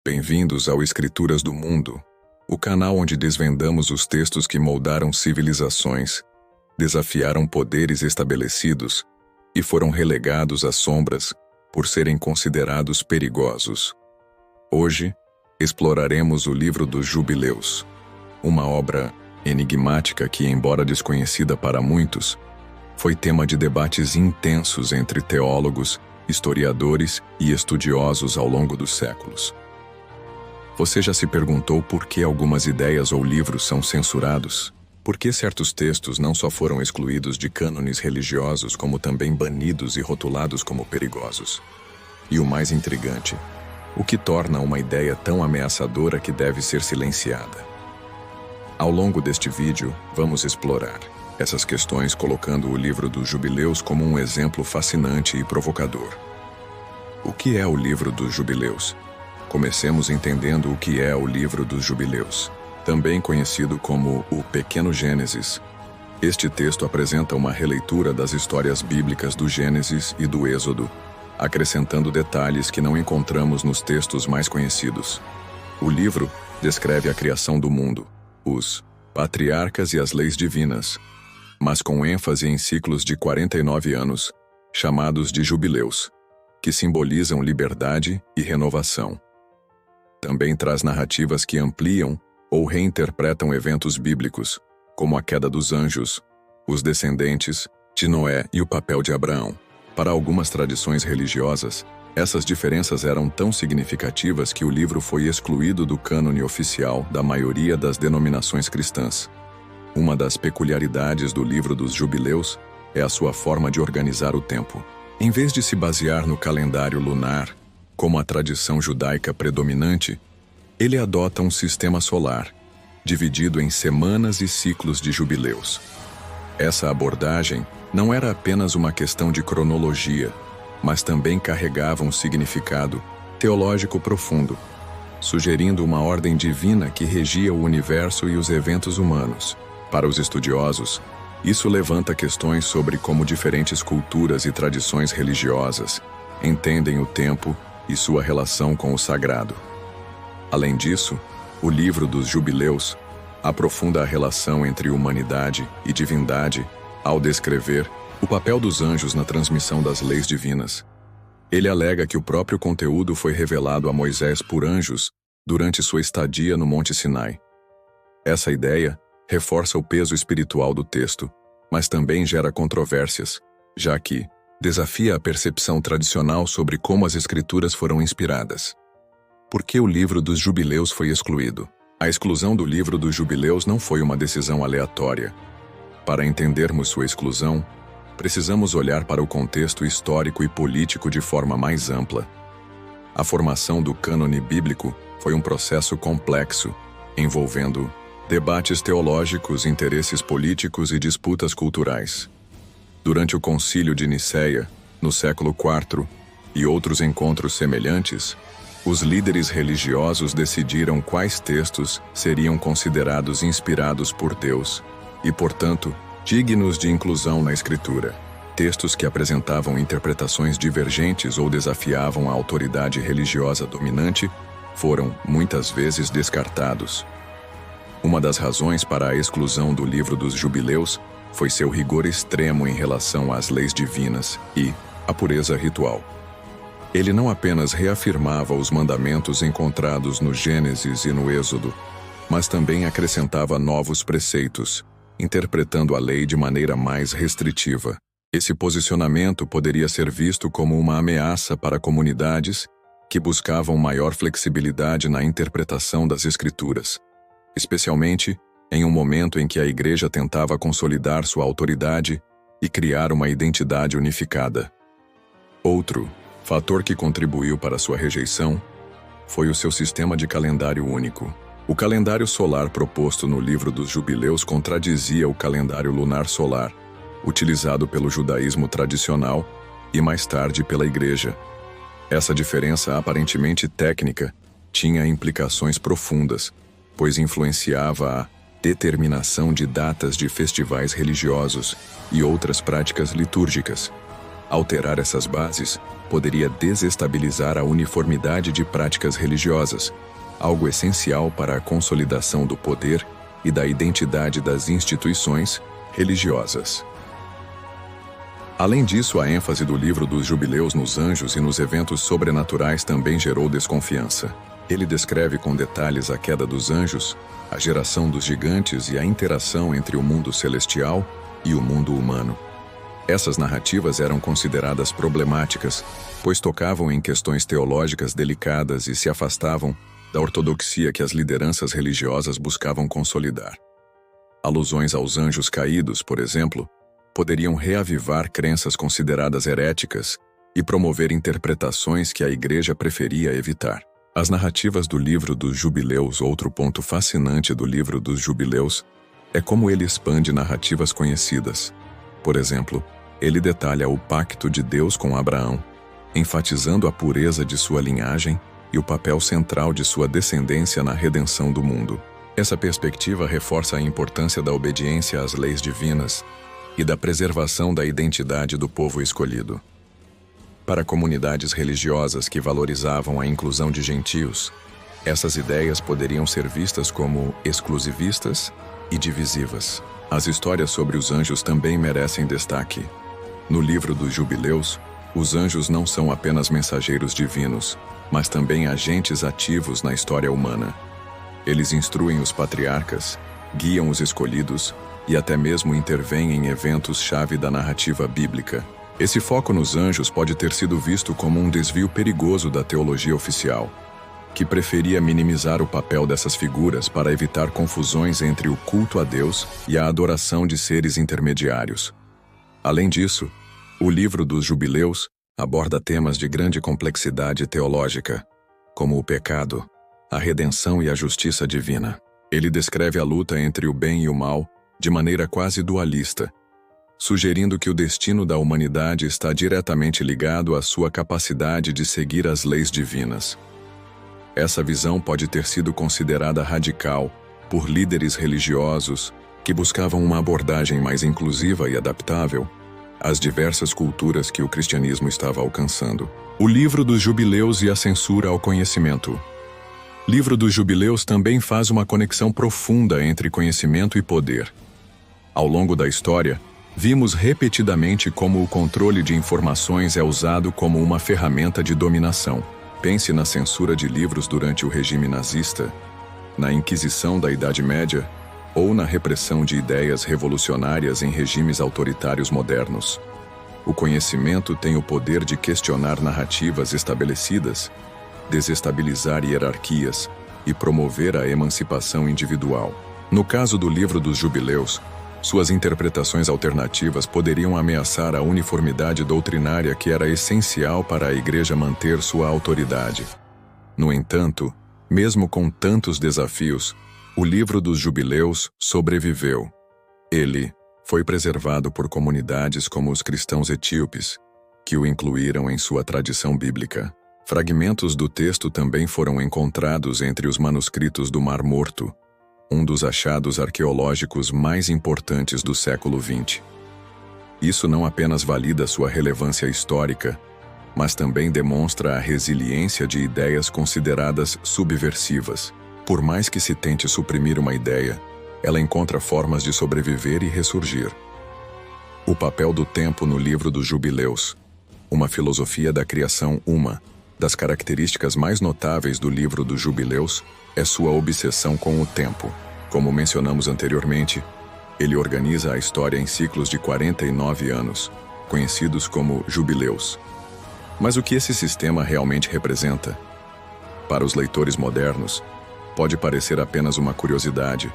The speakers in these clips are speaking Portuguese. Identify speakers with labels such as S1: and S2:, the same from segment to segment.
S1: Bem-vindos ao Escrituras do Mundo, o canal onde desvendamos os textos que moldaram civilizações, desafiaram poderes estabelecidos e foram relegados às sombras por serem considerados perigosos. Hoje, exploraremos o livro dos Jubileus, uma obra enigmática que, embora desconhecida para muitos, foi tema de debates intensos entre teólogos, historiadores e estudiosos ao longo dos séculos. Você já se perguntou por que algumas ideias ou livros são censurados? Por que certos textos não só foram excluídos de cânones religiosos, como também banidos e rotulados como perigosos? E o mais intrigante, o que torna uma ideia tão ameaçadora que deve ser silenciada? Ao longo deste vídeo, vamos explorar essas questões colocando o livro dos Jubileus como um exemplo fascinante e provocador. O que é o livro dos Jubileus? Comecemos entendendo o que é o livro dos Jubileus, também conhecido como o Pequeno Gênesis. Este texto apresenta uma releitura das histórias bíblicas do Gênesis e do Êxodo, acrescentando detalhes que não encontramos nos textos mais conhecidos. O livro descreve a criação do mundo, os patriarcas e as leis divinas, mas com ênfase em ciclos de 49 anos, chamados de jubileus, que simbolizam liberdade e renovação. Também traz narrativas que ampliam ou reinterpretam eventos bíblicos, como a queda dos anjos, os descendentes de Noé e o papel de Abraão. Para algumas tradições religiosas, essas diferenças eram tão significativas que o livro foi excluído do cânone oficial da maioria das denominações cristãs. Uma das peculiaridades do livro dos Jubileus é a sua forma de organizar o tempo. Em vez de se basear no calendário lunar, como a tradição judaica predominante, ele adota um sistema solar, dividido em semanas e ciclos de jubileus. Essa abordagem não era apenas uma questão de cronologia, mas também carregava um significado teológico profundo, sugerindo uma ordem divina que regia o universo e os eventos humanos. Para os estudiosos, isso levanta questões sobre como diferentes culturas e tradições religiosas entendem o tempo e sua relação com o sagrado. Além disso, o livro dos Jubileus aprofunda a relação entre humanidade e divindade ao descrever o papel dos anjos na transmissão das leis divinas. Ele alega que o próprio conteúdo foi revelado a Moisés por anjos durante sua estadia no Monte Sinai. Essa ideia reforça o peso espiritual do texto, mas também gera controvérsias, já que desafia a percepção tradicional sobre como as escrituras foram inspiradas. Por que o livro dos Jubileus foi excluído? A exclusão do livro dos Jubileus não foi uma decisão aleatória. Para entendermos sua exclusão, precisamos olhar para o contexto histórico e político de forma mais ampla. A formação do cânone bíblico foi um processo complexo, envolvendo debates teológicos, interesses políticos e disputas culturais. Durante o Concílio de Nicéia, no século IV, e outros encontros semelhantes, os líderes religiosos decidiram quais textos seriam considerados inspirados por Deus e, portanto, dignos de inclusão na Escritura. Textos que apresentavam interpretações divergentes ou desafiavam a autoridade religiosa dominante foram, muitas vezes, descartados. Uma das razões para a exclusão do livro dos Jubileus foi seu rigor extremo em relação às leis divinas e à pureza ritual. Ele não apenas reafirmava os mandamentos encontrados no Gênesis e no Êxodo, mas também acrescentava novos preceitos, interpretando a lei de maneira mais restritiva. Esse posicionamento poderia ser visto como uma ameaça para comunidades que buscavam maior flexibilidade na interpretação das Escrituras, especialmente em um momento em que a Igreja tentava consolidar sua autoridade e criar uma identidade unificada. Outro fator que contribuiu para sua rejeição foi o seu sistema de calendário único. O calendário solar proposto no livro dos Jubileus contradizia o calendário lunar solar, utilizado pelo judaísmo tradicional e mais tarde pela Igreja. Essa diferença aparentemente técnica tinha implicações profundas, pois influenciava a determinação de datas de festivais religiosos e outras práticas litúrgicas. Alterar essas bases poderia desestabilizar a uniformidade de práticas religiosas, algo essencial para a consolidação do poder e da identidade das instituições religiosas. Além disso, a ênfase do livro dos Jubileus nos anjos e nos eventos sobrenaturais também gerou desconfiança. Ele descreve com detalhes a queda dos anjos, a geração dos gigantes e a interação entre o mundo celestial e o mundo humano. Essas narrativas eram consideradas problemáticas, pois tocavam em questões teológicas delicadas e se afastavam da ortodoxia que as lideranças religiosas buscavam consolidar. Alusões aos anjos caídos, por exemplo, poderiam reavivar crenças consideradas heréticas e promover interpretações que a Igreja preferia evitar. As narrativas do livro dos Jubileus. Outro ponto fascinante do livro dos Jubileus é como ele expande narrativas conhecidas. Por exemplo, ele detalha o pacto de Deus com Abraão, enfatizando a pureza de sua linhagem e o papel central de sua descendência na redenção do mundo. Essa perspectiva reforça a importância da obediência às leis divinas e da preservação da identidade do povo escolhido. Para comunidades religiosas que valorizavam a inclusão de gentios, essas ideias poderiam ser vistas como exclusivistas e divisivas. As histórias sobre os anjos também merecem destaque. No livro dos Jubileus, os anjos não são apenas mensageiros divinos, mas também agentes ativos na história humana. Eles instruem os patriarcas, guiam os escolhidos e até mesmo intervêm em eventos-chave da narrativa bíblica. Esse foco nos anjos pode ter sido visto como um desvio perigoso da teologia oficial, que preferia minimizar o papel dessas figuras para evitar confusões entre o culto a Deus e a adoração de seres intermediários. Além disso, o livro dos Jubileus aborda temas de grande complexidade teológica, como o pecado, a redenção e a justiça divina. Ele descreve a luta entre o bem e o mal de maneira quase dualista, sugerindo que o destino da humanidade está diretamente ligado à sua capacidade de seguir as leis divinas. Essa visão pode ter sido considerada radical por líderes religiosos que buscavam uma abordagem mais inclusiva e adaptável às diversas culturas que o cristianismo estava alcançando. O livro dos Jubileus e a censura ao conhecimento. O livro dos Jubileus também faz uma conexão profunda entre conhecimento e poder. Ao longo da história, vimos repetidamente como o controle de informações é usado como uma ferramenta de dominação. Pense na censura de livros durante o regime nazista, na Inquisição da Idade Média ou na repressão de ideias revolucionárias em regimes autoritários modernos. O conhecimento tem o poder de questionar narrativas estabelecidas, desestabilizar hierarquias e promover a emancipação individual. No caso do livro dos Jubileus, suas interpretações alternativas poderiam ameaçar a uniformidade doutrinária que era essencial para a Igreja manter sua autoridade. No entanto, mesmo com tantos desafios, o livro dos Jubileus sobreviveu. Ele foi preservado por comunidades como os cristãos etíopes, que o incluíram em sua tradição bíblica. Fragmentos do texto também foram encontrados entre os manuscritos do Mar Morto, um dos achados arqueológicos mais importantes do século XX. Isso não apenas valida sua relevância histórica, mas também demonstra a resiliência de ideias consideradas subversivas. Por mais que se tente suprimir uma ideia, ela encontra formas de sobreviver e ressurgir. O papel do tempo no livro dos Jubileus. Uma filosofia da criação. Uma das características mais notáveis do livro dos Jubileus é sua obsessão com o tempo. Como mencionamos anteriormente, ele organiza a história em ciclos de 49 anos, conhecidos como Jubileus. Mas o que esse sistema realmente representa? Para os leitores modernos, pode parecer apenas uma curiosidade,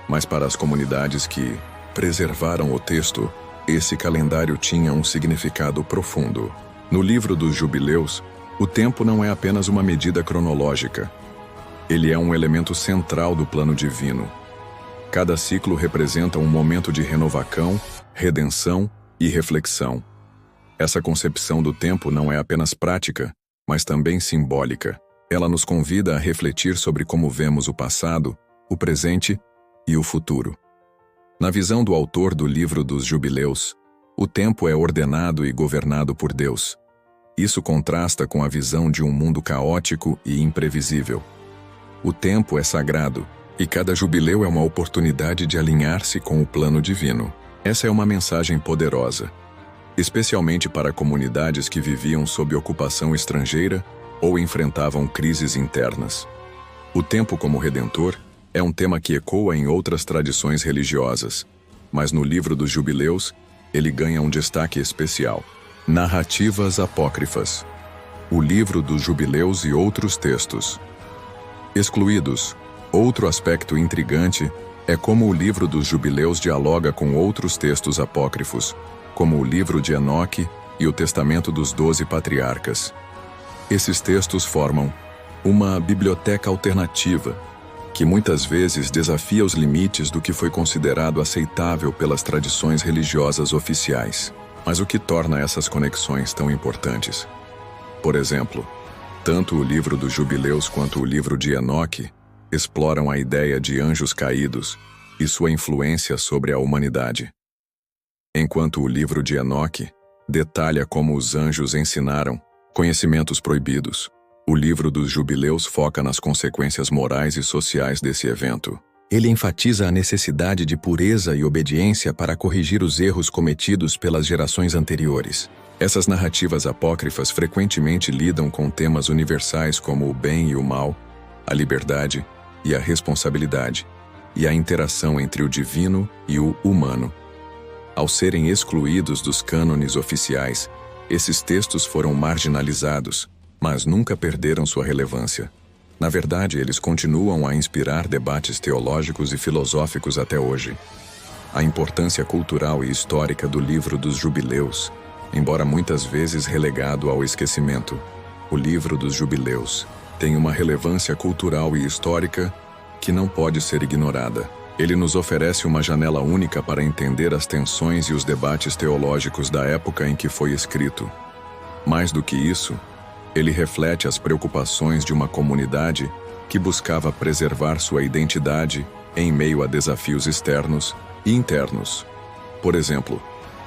S1: mas para as comunidades que preservaram o texto, esse calendário tinha um significado profundo. No livro dos Jubileus, o tempo não é apenas uma medida cronológica. Ele é um elemento central do plano divino. Cada ciclo representa um momento de renovação, redenção e reflexão. Essa concepção do tempo não é apenas prática, mas também simbólica. Ela nos convida a refletir sobre como vemos o passado, o presente e o futuro. Na visão do autor do livro dos Jubileus, O tempo é ordenado e governado por Deus. Isso contrasta com a visão de um mundo caótico e imprevisível. O tempo é sagrado, e cada jubileu é uma oportunidade de alinhar-se com o plano divino. Essa é uma mensagem poderosa, especialmente para comunidades que viviam sob ocupação estrangeira ou enfrentavam crises internas. O tempo como redentor é um tema que ecoa em outras tradições religiosas, mas no livro dos Jubileus, ele ganha um destaque especial. Narrativas apócrifas. O livro dos Jubileus e outros textos. Excluídos. Outro aspecto intrigante é como o livro dos Jubileus dialoga com outros textos apócrifos, como o livro de Enoque e o Testamento dos 12 Patriarcas. Esses textos formam uma biblioteca alternativa, que muitas vezes desafia os limites do que foi considerado aceitável pelas tradições religiosas oficiais. Mas o que torna essas conexões tão importantes? Por exemplo, tanto o livro dos Jubileus quanto o livro de Enoque exploram a ideia de anjos caídos e sua influência sobre a humanidade. Enquanto o livro de Enoque detalha como os anjos ensinaram conhecimentos proibidos, o livro dos Jubileus foca nas consequências morais e sociais desse evento. Ele enfatiza a necessidade de pureza e obediência para corrigir os erros cometidos pelas gerações anteriores. Essas narrativas apócrifas frequentemente lidam com temas universais como o bem e o mal, a liberdade e a responsabilidade, e a interação entre o divino e o humano. Ao serem excluídos dos cânones oficiais, esses textos foram marginalizados, mas nunca perderam sua relevância. Na verdade, eles continuam a inspirar debates teológicos e filosóficos até hoje. A importância cultural e histórica do livro dos Jubileus, embora muitas vezes relegado ao esquecimento, o livro dos Jubileus tem uma relevância cultural e histórica que não pode ser ignorada. Ele nos oferece uma janela única para entender as tensões e os debates teológicos da época em que foi escrito. Mais do que isso, ele reflete as preocupações de uma comunidade que buscava preservar sua identidade em meio a desafios externos e internos. Por exemplo,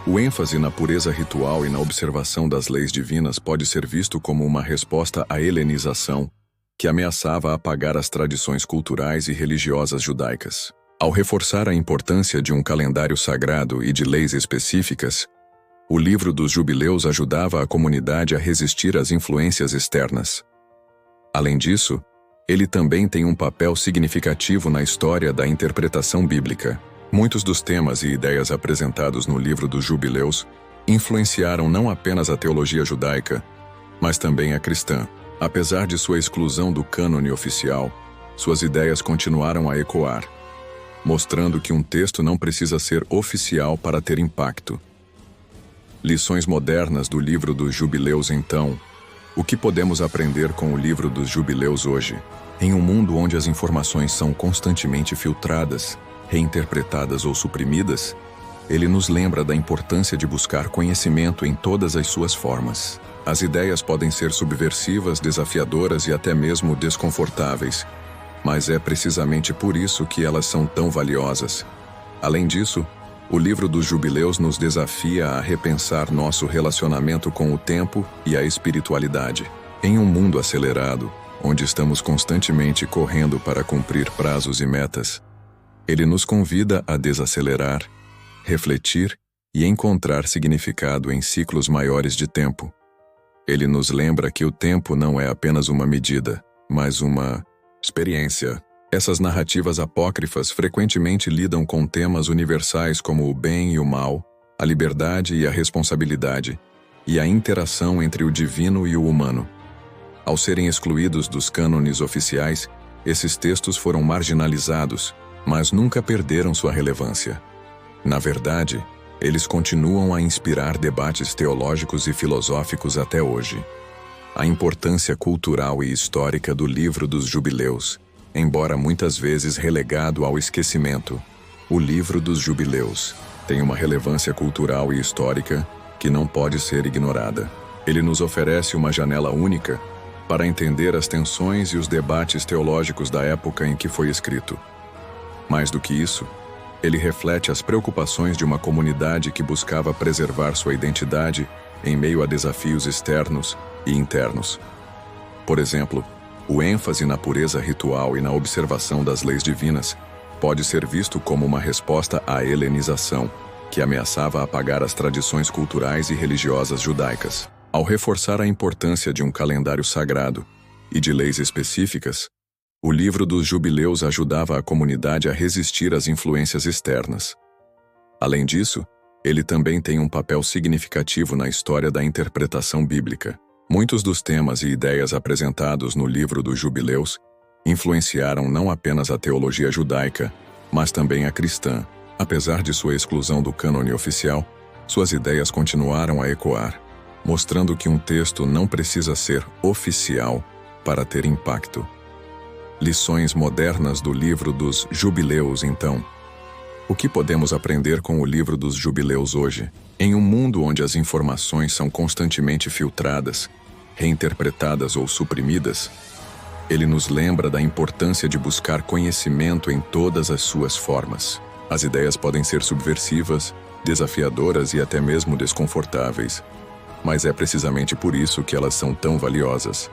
S1: o ênfase na pureza ritual e na observação das leis divinas pode ser visto como uma resposta à helenização, que ameaçava apagar as tradições culturais e religiosas judaicas. Ao reforçar a importância de um calendário sagrado e de leis específicas, o livro dos Jubileus ajudava a comunidade a resistir às influências externas. Além disso, ele também tem um papel significativo na história da interpretação bíblica. Muitos dos temas e ideias apresentados no livro dos Jubileus influenciaram não apenas a teologia judaica, mas também a cristã. Apesar de sua exclusão do cânone oficial, suas ideias continuaram a ecoar, mostrando que um texto não precisa ser oficial para ter impacto. Lições modernas do livro dos Jubileus então. O que podemos aprender com o livro dos Jubileus hoje? Em um mundo onde as informações são constantemente filtradas, reinterpretadas ou suprimidas, ele nos lembra da importância de buscar conhecimento em todas as suas formas. As ideias podem ser subversivas, desafiadoras e até mesmo desconfortáveis, mas é precisamente por isso que elas são tão valiosas. Além disso, o livro dos Jubileus nos desafia a repensar nosso relacionamento com o tempo e a espiritualidade. Em um mundo acelerado, onde estamos constantemente correndo para cumprir prazos e metas, ele nos convida a desacelerar, refletir e encontrar significado em ciclos maiores de tempo. Ele nos lembra que o tempo não é apenas uma medida, mas uma experiência. Essas narrativas apócrifas frequentemente lidam com temas universais como o bem e o mal, a liberdade e a responsabilidade, e a interação entre o divino e o humano. Ao serem excluídos dos cânones oficiais, esses textos foram marginalizados, mas nunca perderam sua relevância. Na verdade, eles continuam a inspirar debates teológicos e filosóficos até hoje. A importância cultural e histórica do livro dos Jubileus, embora muitas vezes relegado ao esquecimento, o livro dos Jubileus tem uma relevância cultural e histórica que não pode ser ignorada. Ele nos oferece uma janela única para entender as tensões e os debates teológicos da época em que foi escrito. Mais do que isso, Ele reflete as preocupações de uma comunidade que buscava preservar sua identidade em meio a desafios externos e internos. Por exemplo, o ênfase na pureza ritual e na observação das leis divinas pode ser visto como uma resposta à helenização, que ameaçava apagar as tradições culturais e religiosas judaicas. Ao reforçar a importância de um calendário sagrado e de leis específicas, o livro dos Jubileus ajudava a comunidade a resistir às influências externas. Além disso, ele também tem um papel significativo na história da interpretação bíblica. Muitos dos temas e ideias apresentados no livro dos Jubileus influenciaram não apenas a teologia judaica, mas também a cristã. Apesar de sua exclusão do cânone oficial, suas ideias continuaram a ecoar, mostrando que um texto não precisa ser oficial para ter impacto. Lições modernas do livro dos Jubileus, então. O que podemos aprender com o livro dos Jubileus hoje? Em um mundo onde as informações são constantemente filtradas, reinterpretadas ou suprimidas, ele nos lembra da importância de buscar conhecimento em todas as suas formas. As ideias podem ser subversivas, desafiadoras e até mesmo desconfortáveis, mas é precisamente por isso que elas são tão valiosas.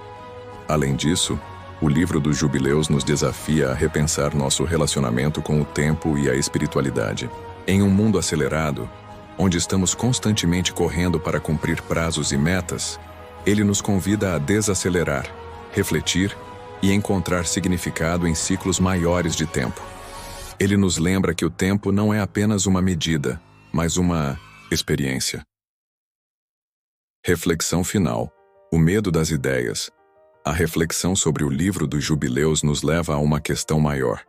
S1: Além disso, o livro dos Jubileus nos desafia a repensar nosso relacionamento com o tempo e a espiritualidade. Em um mundo acelerado, onde estamos constantemente correndo para cumprir prazos e metas, ele nos convida a desacelerar, refletir e encontrar significado em ciclos maiores de tempo. Ele nos lembra que o tempo não é apenas uma medida, mas uma experiência. Reflexão final. O medo das ideias. A reflexão sobre o livro dos Jubileus nos leva a uma questão maior.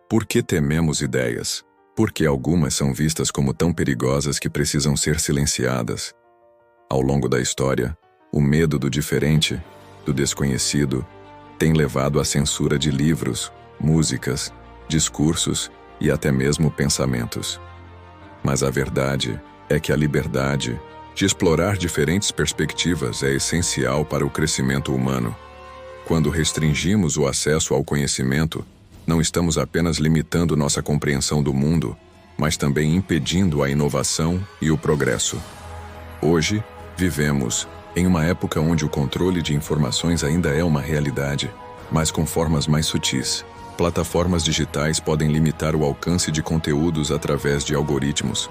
S1: Por que tememos ideias? Porque algumas são vistas como tão perigosas que precisam ser silenciadas. Ao longo da história, o medo do diferente, do desconhecido, tem levado à censura de livros, músicas, discursos e até mesmo pensamentos. Mas a verdade é que a liberdade de explorar diferentes perspectivas é essencial para o crescimento humano. Quando restringimos o acesso ao conhecimento, não estamos apenas limitando nossa compreensão do mundo, mas também impedindo a inovação e o progresso. Hoje, vivemos em uma época onde o controle de informações ainda é uma realidade, mas com formas mais sutis. Plataformas digitais podem limitar o alcance de conteúdos através de algoritmos.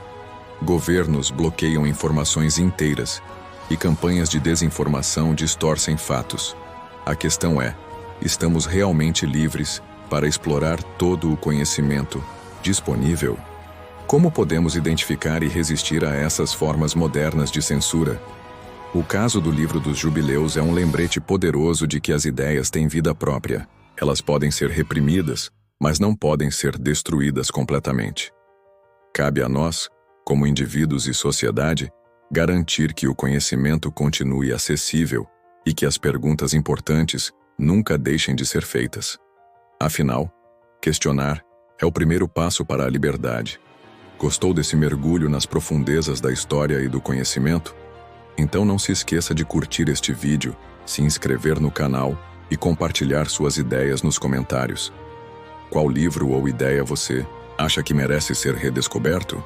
S1: Governos bloqueiam informações inteiras e campanhas de desinformação distorcem fatos. A questão é: estamos realmente livres para explorar todo o conhecimento disponível? Como podemos identificar e resistir a essas formas modernas de censura? O caso do livro dos Jubileus é um lembrete poderoso de que as ideias têm vida própria. Elas podem ser reprimidas, mas não podem ser destruídas completamente. Cabe a nós, como indivíduos e sociedade, garantir que o conhecimento continue acessível e que as perguntas importantes nunca deixem de ser feitas. Afinal, questionar é o primeiro passo para a liberdade. Gostou desse mergulho nas profundezas da história e do conhecimento? Então não se esqueça de curtir este vídeo, se inscrever no canal e compartilhar suas ideias nos comentários. Qual livro ou ideia você acha que merece ser redescoberto?